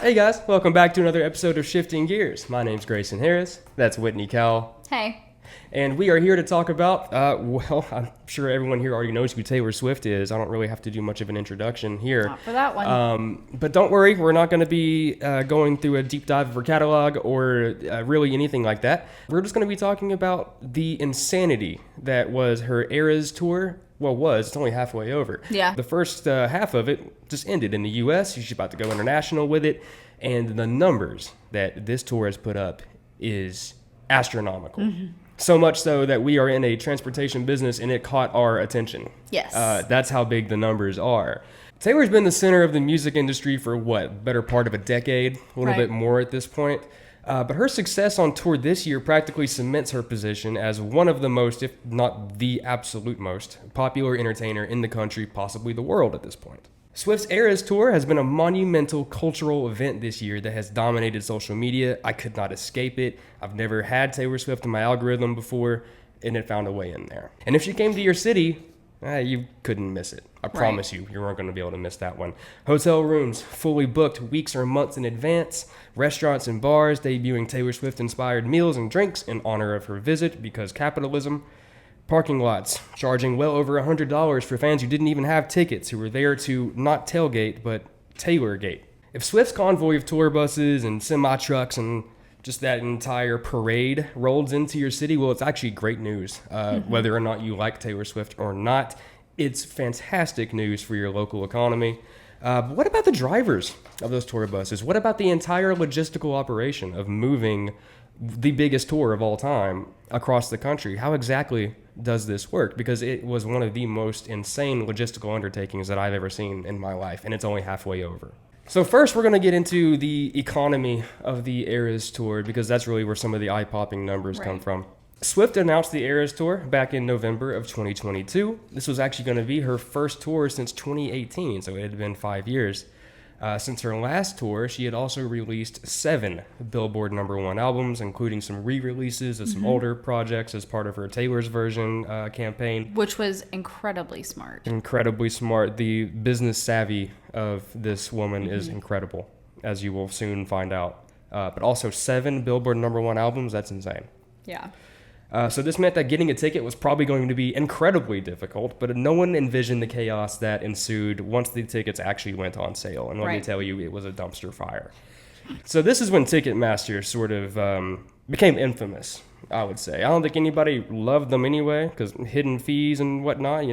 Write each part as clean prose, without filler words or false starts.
Hey guys, welcome back to another episode of Shifting Gears. My name's Greyson Harris. That's Whitney Cowell. Hey. And we are here to talk about, well, I'm sure everyone here already knows who Taylor Swift is. I don't really have to do much of an introduction here. Not for that one. But don't worry, we're not going to be going through a deep dive of her catalog or really anything like that. We're just going to be talking about the insanity that was her Eras tour. Well, it's only halfway over. Yeah. The first half of it just ended in the U.S. She's about to go international with it. And the numbers that this tour has put up is astronomical. Mm-hmm. So much so that we are in a transportation business and it caught our attention. Yes. That's how big the numbers are. Taylor's been the center of the music industry for better part of a decade, a little bit more at this point. But her success on tour this year practically cements her position as one of the most, if not the absolute most, popular entertainer in the country, possibly the world at this point. Swift's Eras Tour has been a monumental cultural event this year that has dominated social media. I could not escape it. I've never had Taylor Swift in my algorithm before, and it found a way in there. And if she came to your city, you couldn't miss it. I promise you weren't going to be able to miss that one. Hotel rooms fully booked weeks or months in advance. Restaurants and bars debuting Taylor Swift-inspired meals and drinks in honor of her visit because capitalism. Parking lots charging well over $100 for fans who didn't even have tickets, who were there to not tailgate, but Taylorgate. If Swift's convoy of tour buses and semi-trucks and just that entire parade rolls into your city, well, it's actually great news. Whether or not you like Taylor Swift or not, it's fantastic news for your local economy. But what about the drivers of those tour buses? What about the entire logistical operation of moving the biggest tour of all time across the country? How exactly does this work? Because it was one of the most insane logistical undertakings that I've ever seen in my life, and it's only halfway over. So first, we're going to get into the economy of the Eras Tour, because that's really where some of the eye-popping numbers come from. Swift announced the Eras Tour back in November of 2022. This was actually going to be her first tour since 2018, so it had been 5 years. Since her last tour, she had also released 7 Billboard #1 albums, including some re-releases of some older projects as part of her Taylor's Version campaign. Which was incredibly smart. Incredibly smart. The business savvy of this woman is incredible, as you will soon find out. But also 7 Billboard #1 albums, that's insane. Yeah. So this meant that getting a ticket was probably going to be incredibly difficult, but no one envisioned the chaos that ensued once the tickets actually went on sale. And let me tell you, it was a dumpster fire. So this is when Ticketmaster sort of became infamous, I would say. I don't think anybody loved them anyway, because hidden fees and whatnot,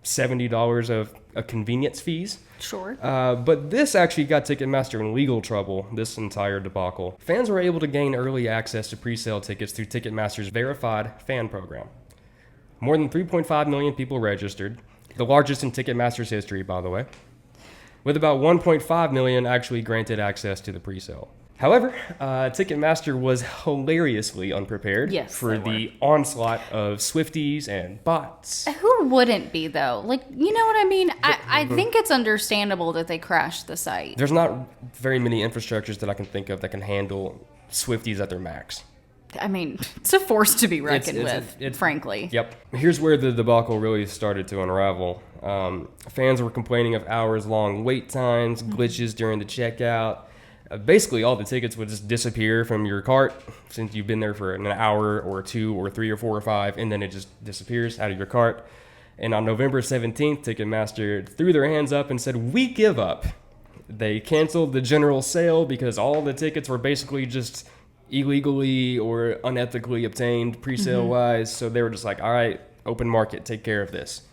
$70 of convenience fees. Sure. But this actually got Ticketmaster in legal trouble, this entire debacle. Fans were able to gain early access to pre-sale tickets through Ticketmaster's verified fan program. More than 3.5 million people registered, the largest in Ticketmaster's history, by the way, with about 1.5 million actually granted access to the pre-sale. However, Ticketmaster was hilariously unprepared for the onslaught of Swifties and bots. Who wouldn't be, though? You know what I mean? I think it's understandable that they crashed the site. There's not very many infrastructures that I can think of that can handle Swifties at their max. I mean, it's a force to be reckoned with, frankly. Yep. Here's where the debacle really started to unravel. Fans were complaining of hours-long wait times, glitches during the checkout. Basically, all the tickets would just disappear from your cart since you've been there for an hour or 2 or 3 or 4 or 5, and then it just disappears out of your cart. And on November 17th, Ticketmaster threw their hands up and said, "We give up." They canceled the general sale because all the tickets were basically just illegally or unethically obtained pre-sale-wise. So they were just like, all right, open market, take care of this.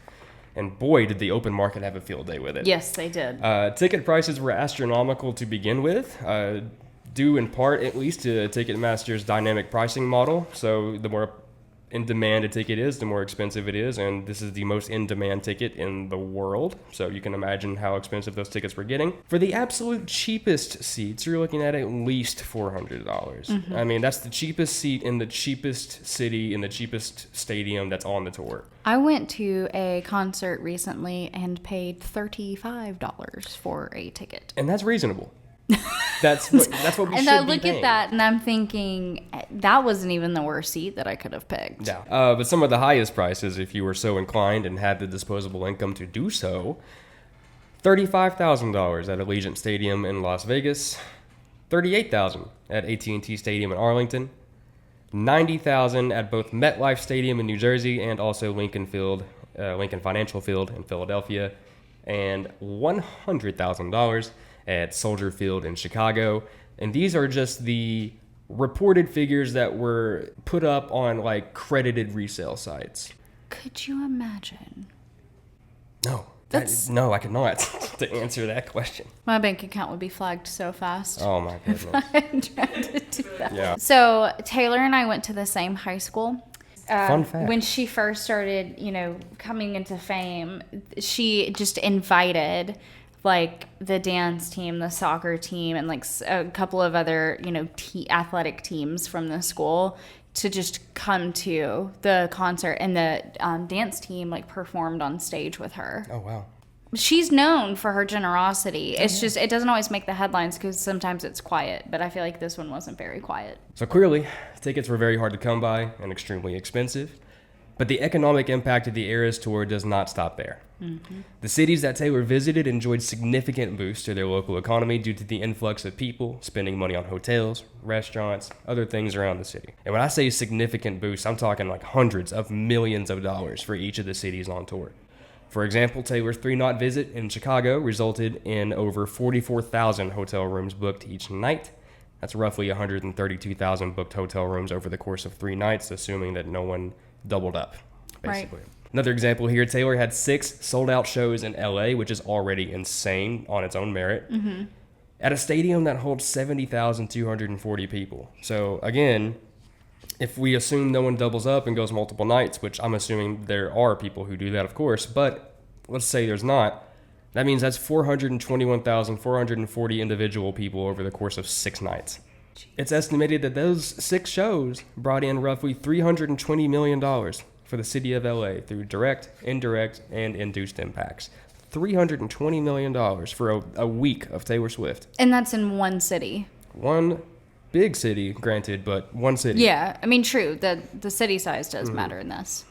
And boy, did the open market have a field day with it. Yes, they did. Ticket prices were astronomical to begin with, due in part at least to Ticketmaster's dynamic pricing model. So the more in demand a ticket is, the more expensive it is. And this is the most in-demand ticket in the world. So you can imagine how expensive those tickets were getting. For the absolute cheapest seats, you're looking at least $400. I mean, that's the cheapest seat in the cheapest city, in the cheapest stadium that's on the tour. I went to a concert recently and paid $35 for a ticket. And that's reasonable. That's what we should be And I look paying. at that and I'm thinking, that wasn't even the worst seat that I could have picked. Yeah. But some of the highest prices, if you were so inclined and had the disposable income to do so, $35,000 at Allegiant Stadium in Las Vegas, $38,000 at AT&T Stadium in Arlington, $90,000 at both MetLife Stadium in New Jersey and also Lincoln Financial Field in Philadelphia, and $100,000 at Soldier Field in Chicago. And these are just the reported figures that were put up on like credited resale sites. Could you imagine? No. No, I cannot to answer that question. My bank account would be flagged so fast. Oh my goodness. I tried to do that. Yeah. So Taylor and I went to the same high school. Fun fact. When she first started, coming into fame, she just invited like the dance team, the soccer team, and like a couple of other, athletic teams from the school to just come to the concert, and the dance team like performed on stage with her. Oh, wow. She's known for her generosity. It's just, it doesn't always make the headlines because sometimes it's quiet, but I feel like this one wasn't very quiet. So clearly, tickets were very hard to come by and extremely expensive. But the economic impact of the Eras Tour does not stop there. Mm-hmm. The cities that Taylor visited enjoyed significant boosts to their local economy due to the influx of people spending money on hotels, restaurants, other things around the city. And when I say significant boosts, I'm talking like hundreds of millions of dollars for each of the cities on tour. For example, Taylor's 3-night visit in Chicago resulted in over 44,000 hotel rooms booked each night. That's roughly 132,000 booked hotel rooms over the course of 3 nights, assuming that no one doubled up, basically. Right. Another example here, Taylor had 6 sold-out shows in LA, which is already insane on its own merit, at a stadium that holds 70,240 people. So again, if we assume no one doubles up and goes multiple nights, which I'm assuming there are people who do that, of course, but let's say there's not, that means that's 421,440 individual people over the course of 6 nights. It's estimated that those 6 shows brought in roughly $320 million for the city of LA through direct, indirect, and induced impacts. $320 million for a week of Taylor Swift. And that's in one city. One big city, granted, but one city. Yeah, I mean, true. The city size does matter in this.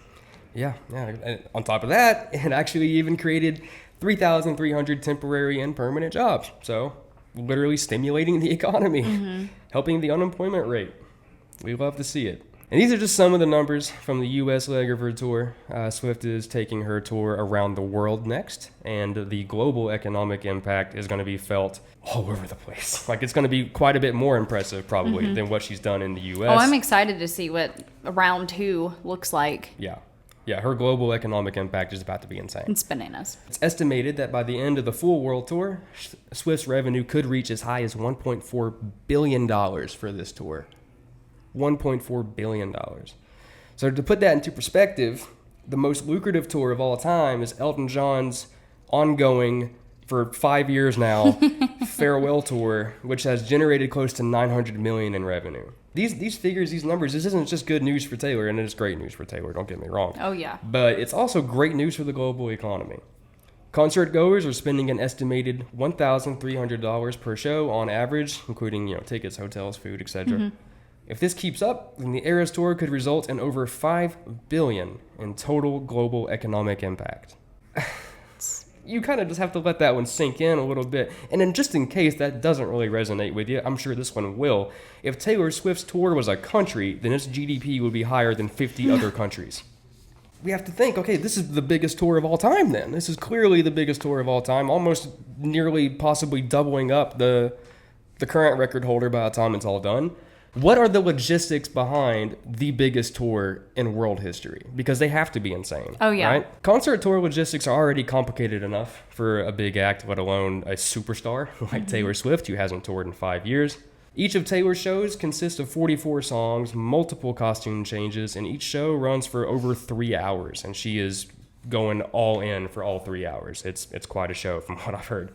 Yeah. And on top of that, it actually even created 3,300 temporary and permanent jobs. So literally stimulating the economy, helping the unemployment rate. We love to see it. And these are just some of the numbers from the U.S. leg of her tour. Swift is taking her tour around the world next, and the global economic impact is going to be felt all over the place. Like, it's going to be quite a bit more impressive, probably, than what she's done in the U.S. Oh, I'm excited to see what round 2 looks like. Yeah, her global economic impact is about to be insane. It's bananas. It's estimated that by the end of the full world tour, Swift's revenue could reach as high as $1.4 billion for this tour. $1.4 billion. So to put that into perspective, the most lucrative tour of all time is Elton John's ongoing, for 5 years now, farewell tour, which has generated close to $900 million in revenue. These figures, these numbers, this isn't just good news for Taylor, and it is great news for Taylor, don't get me wrong. Oh, yeah. But it's also great news for the global economy. Concert goers are spending an estimated $1,300 per show on average, including tickets, hotels, food, etc. If this keeps up, then the Eras Tour could result in over $5 billion in total global economic impact. You kind of just have to let that one sink in a little bit. And then just in case that doesn't really resonate with you, I'm sure this one will. If Taylor Swift's tour was a country, then its GDP would be higher than 50 other countries. We have to think, okay, this is the biggest tour of all time then. This is clearly the biggest tour of all time, almost nearly possibly doubling up the current record holder by the time it's all done. What are the logistics behind the biggest tour in world history? Because they have to be insane. Oh, yeah. Right? Concert tour logistics are already complicated enough for a big act, let alone a superstar like Taylor Swift, who hasn't toured in 5 years. Each of Taylor's shows consists of 44 songs, multiple costume changes, and each show runs for over 3 hours, and she is going all in for all 3 hours. It's quite a show from what I've heard.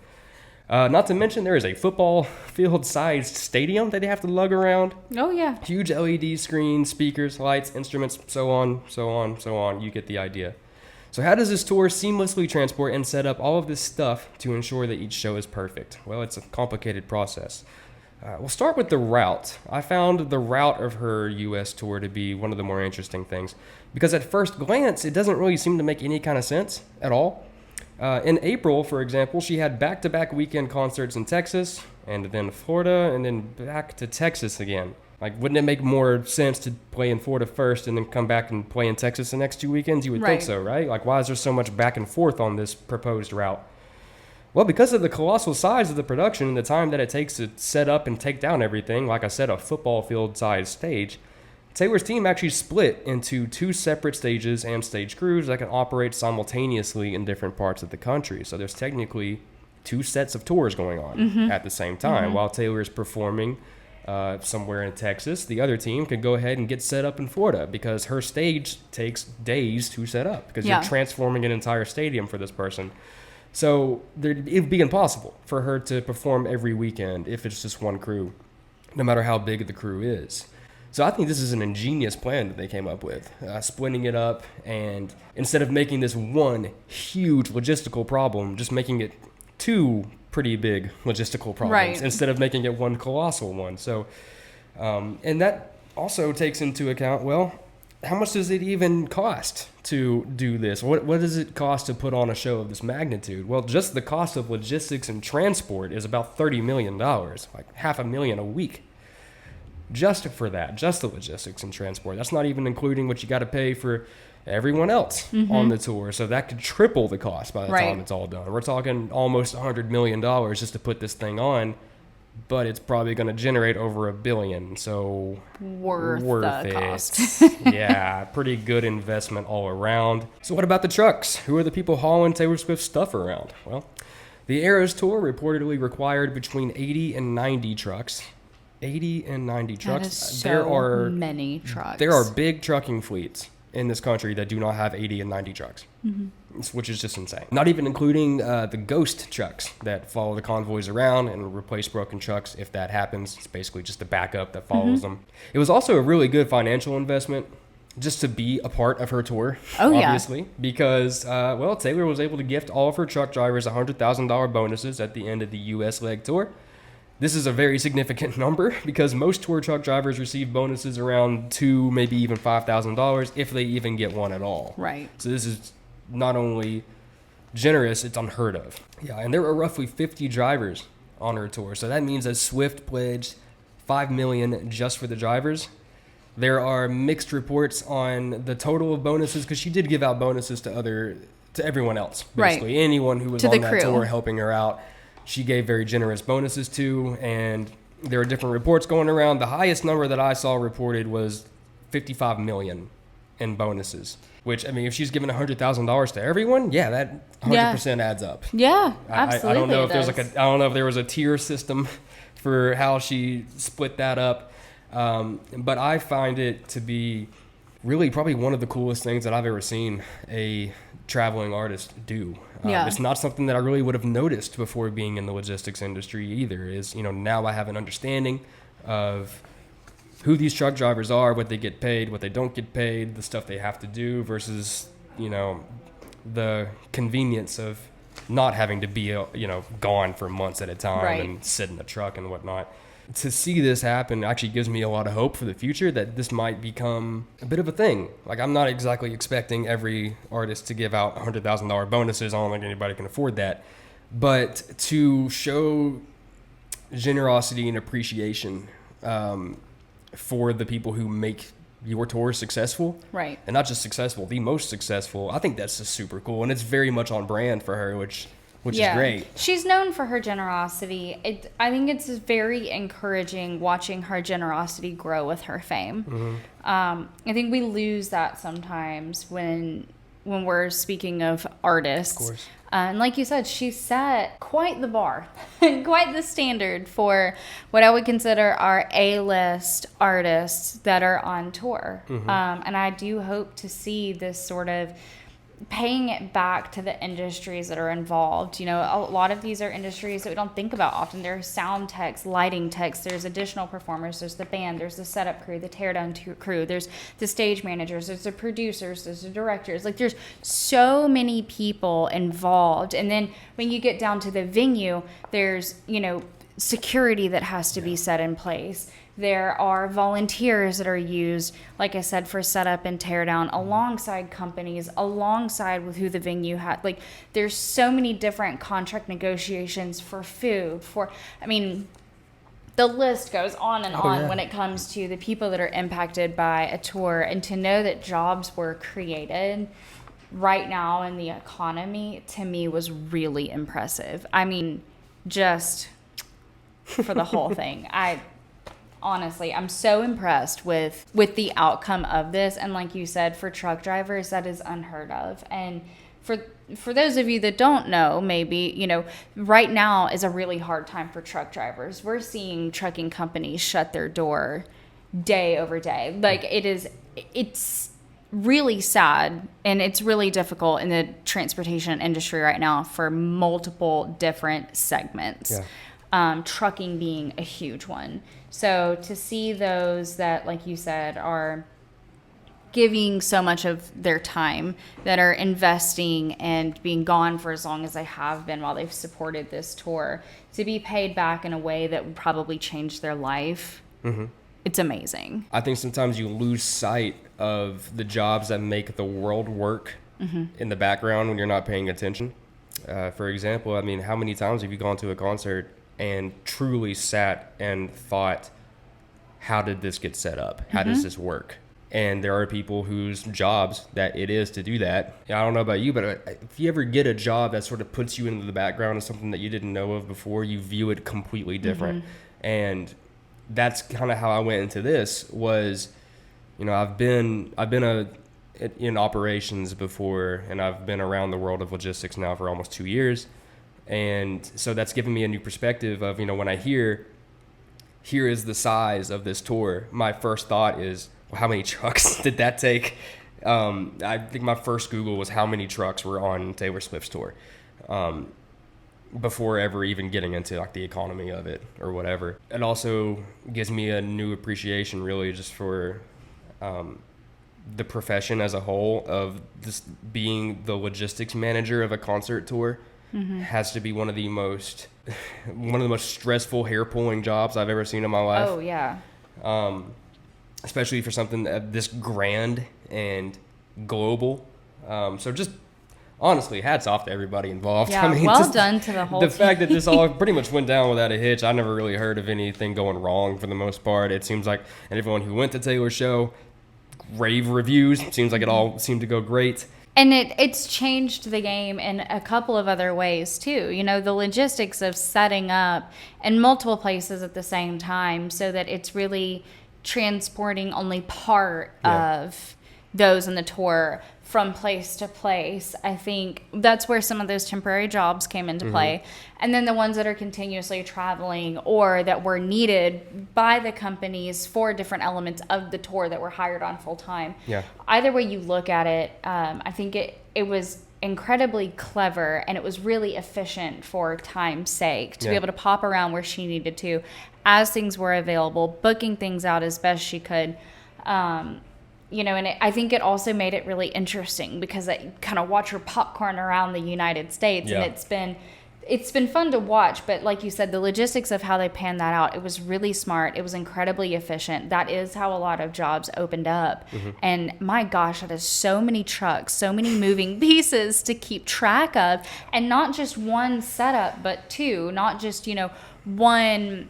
Not to mention there is a football field-sized stadium that they have to lug around. Oh, yeah. Huge LED screens, speakers, lights, instruments, so on. You get the idea. So how does this tour seamlessly transport and set up all of this stuff to ensure that each show is perfect? Well, it's a complicated process. We'll start with the route. I found the route of her U.S. tour to be one of the more interesting things, because at first glance, it doesn't really seem to make any kind of sense at all. In April, for example, she had back-to-back weekend concerts in Texas, and then Florida, and then back to Texas again. Like, wouldn't it make more sense to play in Florida first and then come back and play in Texas the next 2 weekends? You would think so, right? Like, why is there so much back and forth on this proposed route? Well, because of the colossal size of the production and the time that it takes to set up and take down everything, like I said, a football field-sized stage, Taylor's team actually split into 2 separate stages and stage crews that can operate simultaneously in different parts of the country. So there's technically 2 sets of tours going on at the same time. While Taylor is performing somewhere in Texas, the other team could go ahead and get set up in Florida because her stage takes days to set up because you're transforming an entire stadium for this person. So it'd be impossible for her to perform every weekend if it's just one crew, no matter how big the crew is. So I think this is an ingenious plan that they came up with, splitting it up, and instead of making this one huge logistical problem, just making it 2 pretty big logistical problems instead of making it one colossal one. So, and that also takes into account, well, how much does it even cost to do this? What does it cost to put on a show of this magnitude? Well, just the cost of logistics and transport is about $30 million, like $500,000 a week. Just for that, just the logistics and transport. That's not even including what you got to pay for everyone else on the tour. So that could triple the cost by the time it's all done. We're talking almost $100 million just to put this thing on, but it's probably going to generate over $1 billion. So worth the it. Cost. Yeah, pretty good investment all around. So what about the trucks? Who are the people hauling Taylor Swift's stuff around? Well, the Eras Tour reportedly required between 80 and 90 trucks. 80 and 90 trucks. That is so many trucks. There are big trucking fleets in this country that do not have 80 and 90 trucks, which is just insane. Not even including the ghost trucks that follow the convoys around and replace broken trucks if that happens. It's basically just a backup that follows them. It was also a really good financial investment just to be a part of her tour, obviously, because, well, Taylor was able to gift all of her truck drivers $100,000 bonuses at the end of the U.S. leg tour. This is a very significant number because most tour truck drivers receive bonuses around $2,000, maybe even $5,000 if they even get one at all. Right. So this is not only generous, it's unheard of. Yeah, and there were roughly 50 drivers on her tour. So that means that Swift pledged $5 million just for the drivers. There are mixed reports on the total of bonuses because she did give out bonuses to everyone else, basically. Anyone who was on that tour helping her out. She gave very generous bonuses to, and there are different reports going around. The highest number that I saw reported was $55 million in bonuses, which, I mean, if she's giving $100,000 to everyone, yeah, that 100% adds up. Yeah, absolutely. I don't know if there's I don't know if there was a tier system for how she split that up, but I find it to be really probably one of the coolest things that I've ever seen a traveling artist do. It's not something that I really would have noticed before being in the logistics industry either. Is, now I have an understanding of who these truck drivers are, what they get paid, what they don't get paid, the stuff they have to do versus, the convenience of not having to be, gone for months at a time and sit in the truck and whatnot. To see this happen actually gives me a lot of hope for the future that this might become a bit of a thing. Like, I'm not exactly expecting every artist to give out $100,000 bonuses. I don't think anybody can afford that. But to show generosity and appreciation for the people who make your tour successful. Right. And not just successful, the most successful. I think that's just super cool. And it's very much on brand for her, which is great. She's known for her generosity. I think it's very encouraging watching her generosity grow with her fame. I think we lose that sometimes when we're speaking of artists. Of course. And like you said, she set quite the bar, quite the standard for what I would consider our A-list artists that are on tour. And I do hope to see this sort of paying it back to the industries that are involved. A lot of these are industries that we don't think about often. There are sound techs, lighting techs, there's additional performers, there's the band, there's the setup crew, the teardown crew, there's the stage managers, there's the producers, there's the directors. Like, there's so many people involved. And then when you get down to the venue, there's, security that has to be set in place. There are volunteers that are used, like I said, for setup and tear down alongside companies, alongside with who the venue had. Like, there's so many different contract negotiations for food, the list goes on and on when it comes to the people that are impacted by a tour. And to know that jobs were created right now in the economy, to me, was really impressive. I mean, just for the whole thing. Honestly, I'm so impressed with the outcome of this. And like you said, for truck drivers, that is unheard of. And for those of you that don't know, maybe, right now is a really hard time for truck drivers. We're seeing trucking companies shut their door day over day. Like, it's really sad, and it's really difficult in the transportation industry right now for multiple different segments. Yeah. Trucking being a huge one. So to see those that, like you said, are giving so much of their time, that are investing and being gone for as long as they have been while they've supported this tour, to be paid back in a way that would probably change their life, it's amazing. I think sometimes you lose sight of the jobs that make the world work in the background when you're not paying attention. For example, how many times have you gone to a concert and truly sat and thought, how did this get set up? How does this work? And there are people whose jobs that it is to do that. I don't know about you, but if you ever get a job that sort of puts you into the background of something that you didn't know of before, you view it completely different. And that's kind of how I went into this. Was, I've been in operations before, and I've been around the world of logistics now for almost 2 years. And so that's given me a new perspective of, when I here is the size of this tour, my first thought is, well, how many trucks did that take? I think my first Google was how many trucks were on Taylor Swift's tour, before ever even getting into like the economy of it or whatever. It also gives me a new appreciation, really, just for the profession as a whole, of this being the logistics manager of a concert tour. Has to be one of the most stressful, hair-pulling jobs I've ever seen in my life. Oh, yeah. Especially for something this grand and global. So just honestly, hats off to everybody involved. Yeah, well done to the whole team. The fact that this all pretty much went down without a hitch. I never really heard of anything going wrong for the most part. It seems like, and everyone who went to Taylor's show, rave reviews. It seems like it all seemed to go great. And it's changed the game in a couple of other ways, too. The logistics of setting up in multiple places at the same time so that it's really transporting only part of those in the tour from place to place. I think that's where some of those temporary jobs came into play. And then the ones that are continuously traveling or that were needed by the companies for different elements of the tour that were hired on full time. Yeah. Either way you look at it, I think it was incredibly clever, and it was really efficient for time's sake to be able to pop around where she needed to as things were available, booking things out as best she could. And I think it also made it really interesting because I kind of watch her popcorn around the United States, and it's been fun to watch. But like you said, the logistics of how they panned that out, it was really smart. It was incredibly efficient. That is how a lot of jobs opened up. And my gosh, that is so many trucks, so many moving pieces to keep track of, and not just one setup, but two, not just, one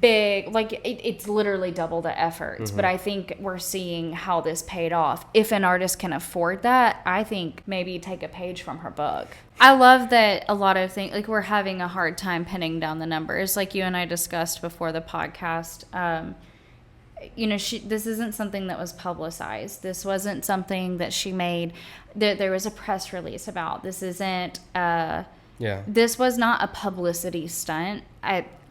big, like it's literally double the efforts. But I think we're seeing how this paid off. If an artist can afford that, I think maybe take a page from her book. I love that a lot of things, like we're having a hard time pinning down the numbers, like you and I discussed before the podcast. This isn't something that was publicized. This wasn't something that she made that there was a press release about. This isn't this was not a publicity stunt.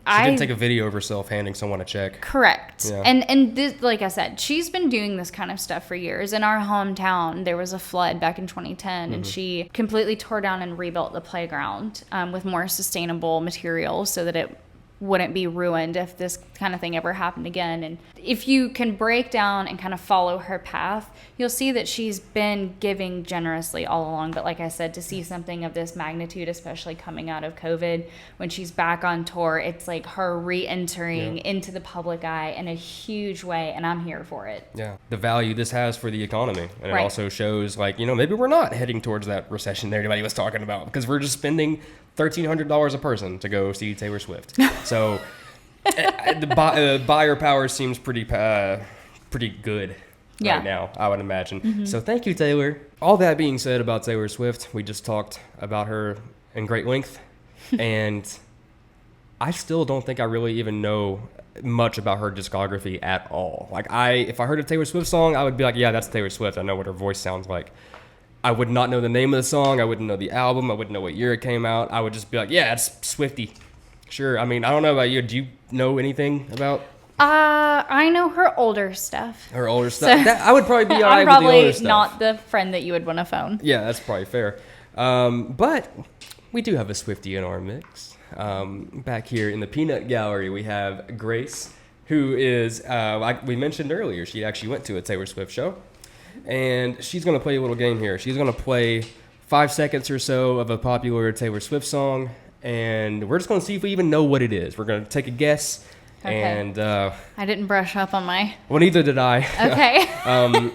She didn't take a video of herself handing someone a check. Correct. Yeah. And this, like I said, she's been doing this kind of stuff for years. In our hometown, there was a flood back in 2010, and she completely tore down and rebuilt the playground with more sustainable materials so that it wouldn't be ruined if this kind of thing ever happened again. And if you can break down and kind of follow her path, you'll see that she's been giving generously all along. But like I said, to see something of this magnitude, especially coming out of COVID, when she's back on tour, it's like her re-entering into the public eye in a huge way, and I'm here for it. Yeah, the value this has for the economy. And it Right. also shows, like, you know, maybe we're not heading towards that recession that everybody was talking about, because we're just spending $1,300 a person to go see Taylor Swift. So the buyer power seems pretty good right now, I would imagine. So thank you, Taylor. All that being said about Taylor Swift, we just talked about her in great length, and I still don't think I really even know much about her discography at all. Like, if I heard a Taylor Swift song, I would be like, yeah, that's Taylor Swift. I know what her voice sounds like. I would not know the name of the song. I wouldn't know the album. I wouldn't know what year it came out. I would just be like, yeah, it's Swiftie. Sure. I mean, I don't know about you. Do you know anything about I know her older stuff. her older stuff? I would probably be all right I'm with the older probably stuff. not the friend that you would want to phone. Yeah, that's probably fair. But we do have a Swiftie in our mix. Back here in the Peanut Gallery, we have Grace, who is, like we mentioned earlier, she actually went to a Taylor Swift show. And she's going to play a little game here. She's going to play 5 seconds or so of a popular Taylor Swift song, and we're just going to see if we even know what it is. We're going to take a guess, Okay. and I didn't brush up on my... well, neither did I. Okay.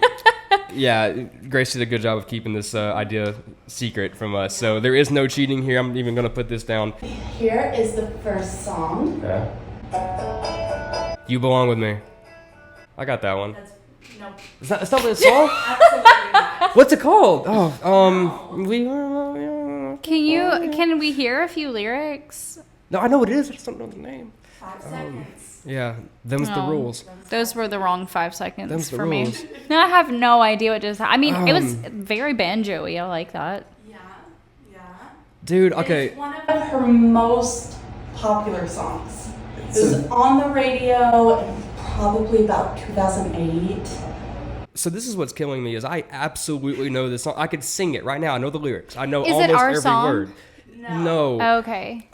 Yeah, Grace did a good job of keeping this idea secret from us, so there is no cheating here. I'm even going to put this down. Here is the first song. Okay. You Belong With Me. I got that one. No, It's not the song? absolutely not. What's it called? We Can we hear a few lyrics? No, I know what it is. I just don't know the name. 5 seconds. Yeah, them's the Oh. rules. Those were the wrong 5 seconds Them's the for rules. me. No, I have no idea what just happened. I mean, it was very banjo-y. I like that. Yeah, yeah. Dude, okay. It's one of her most popular songs. It was on the radio in probably about 2008. So this is what's killing me is I absolutely know this song. I could sing it right now. I know the lyrics. I know Is it almost our every song? word. No. Okay.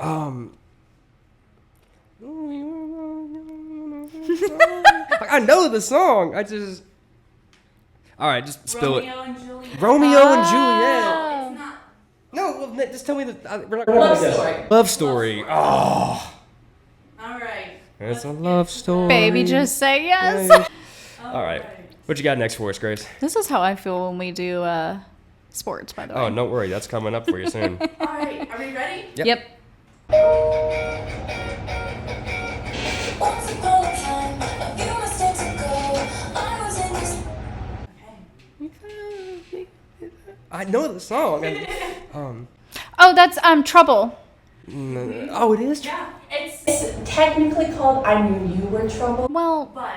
Like, I know the song. I just. All right, just spill Romeo and Juliet. Romeo and Juliet. Oh. It's not. No, well, Nick, just tell me that. We're not Love gonna Story. Love Story. Oh, All right. it's a love story. Baby, just say yes. All right. What you got next for us, Grace? This is how I feel when we do sports, by the way. Oh, don't worry. That's coming up for you soon. All right. Are we ready? Yep. Yep. Once upon a time, a few mistakes ago, I was in this. I know the song. Oh, that's Trouble. Oh, it is. Yeah. It's technically called I Knew You Were Trouble, Well, but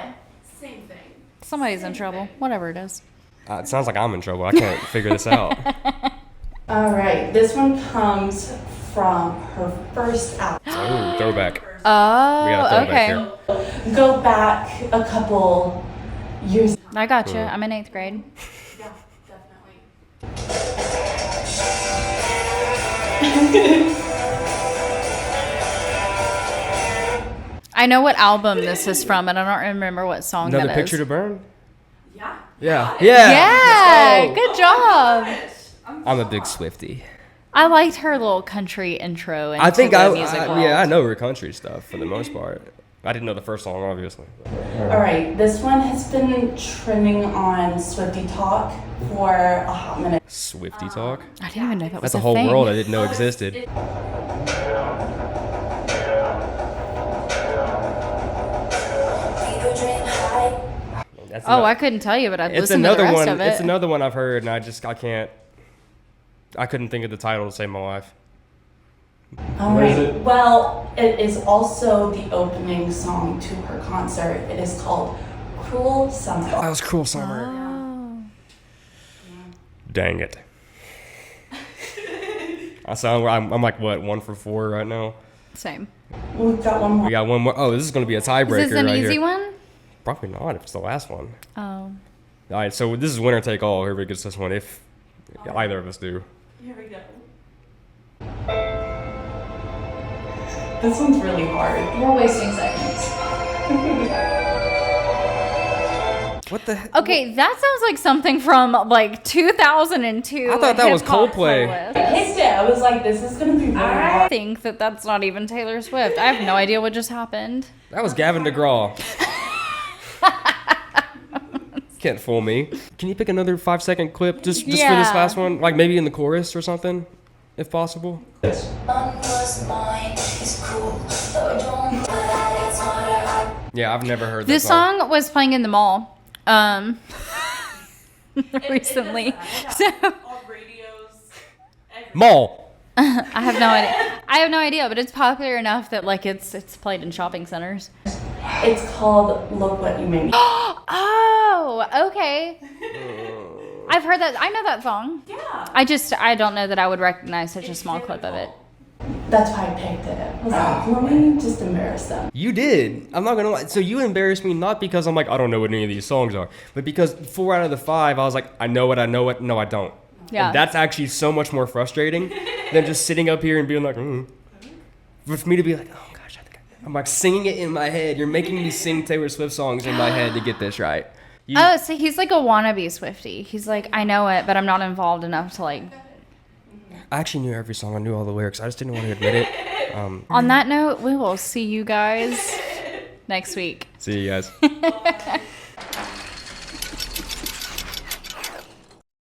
same thing. somebody's in trouble. Whatever it is. It sounds like I'm in trouble. I can't figure this out. All right. This one comes from her first album. Oh, throwback. We got a Oh, throwback okay. here. Go back a couple years. I got you. I'm in 8th grade. Yeah, definitely. I know what album this is from, and I don't remember what song Another that Picture is. to Burn? Yeah. Yeah. Yeah, Oh. good job. I'm a big Swiftie. I liked her little country intro. I think the music world. I know her country stuff for the most part. I didn't know the first song, obviously. All right. This one has been trending on Swiftie Talk for a hot minute. Swiftie talk? I didn't even know that was That's a a whole thing. world I didn't know existed. Fever dream high. That's Oh, I couldn't tell you, but I'd it's listen to the another rest one. of it. It's another one I've heard, and I couldn't think of the title to save my life. All What is right. it? Well, it is also the opening song to her concert. It is called Cruel Summer. That was Cruel Summer. Oh. Dang it. I'm like, what, 1 for 4 right now? Same. We've got one more. We got one more. Oh, this is going to be a tiebreaker Is this an right easy here. one? Probably not if it's the last one. Oh. All right, so this is winner take all. Whoever gets this one, if either of us do. Here we go. This one's really hard. We're wasting seconds. What the heck? Okay, that sounds like something from like 2002. I thought that was hip-hop Coldplay. playlist. I picked it. I was like, this is gonna be really I hard. think that that's not even Taylor Swift. I have no idea what just happened. That was Gavin DeGraw. Can't fool me. Can you pick another 5-second clip just for this Yeah. last one? Like maybe in the chorus or something, if possible. None was mine. It's cool, but don't let it's harder. Yeah, I've never heard This that song. song was playing in the mall recently. So On radios. Mall. I have no idea. I have no idea, but it's popular enough that like it's played in shopping centers. It's called Look What You Made Me. Oh, okay. I've heard that. I know that song. Yeah. I don't know that I would recognize such a small clip of it. That's why I picked it. I was like, let me just embarrass them. You did. I'm not gonna lie. So you embarrassed me not because I'm like I don't know what any of these songs are, but because 4 out of the 5 I was like I know it. No, I don't. Yeah. And that's actually so much more frustrating than just sitting up here and being like, for me to be like, oh gosh, I think I'm like singing it in my head. You're making me sing Taylor Swift songs in my head to get this right. Oh, so he's like a wannabe Swiftie. He's like, I know it, but I'm not involved enough to like. I actually knew every song. I knew all the lyrics. I just didn't want to admit it. On that note, we will see you guys next week. See you guys.